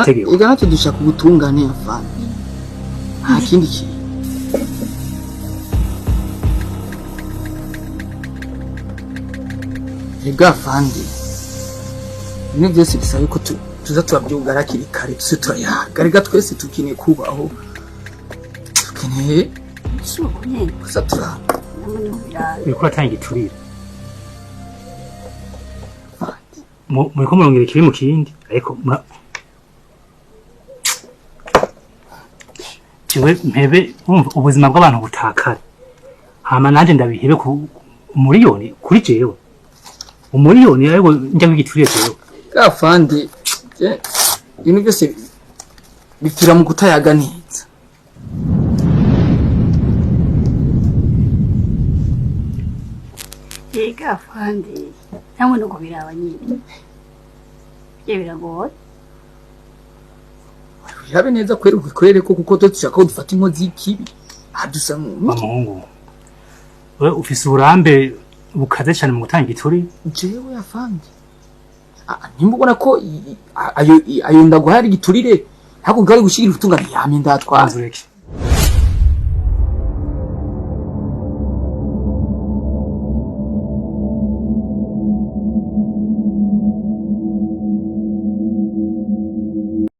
n'amategeko. Ega natwe dushaka ubutungane Afande. Nta kindi kintu. Ega Afande. Ibintu byose bisaba ko tuza turabyugara hakiri kare tuse turayaga. Rega twese tukeneye kubaho. Tukeneye gusa turaga. Uriko atanga igiturire. Muriko murongera ikiri mu kindi ariko jewe mpebe ubuzima bw'abantu butakara hama nanje ndabihebe ku umuriyoni kuri jewe umuriyoni ariko njya kwigiturire jewe Afande ibintu byose bipfira mu kutayaga neza. Ega Afande namwe no kubiraba nyine ye biragoye Yabe neza kwera ubikorere ko kuko dushaka ko dufata inkozi y'ikibi adusa mu muhungu we ufise uburambe bukaze cyane mu gutanga igituri jewe Afande nimbona ko ayo ndaguhari giturire ntabwo ngari gushigira utungana yame ndatwaza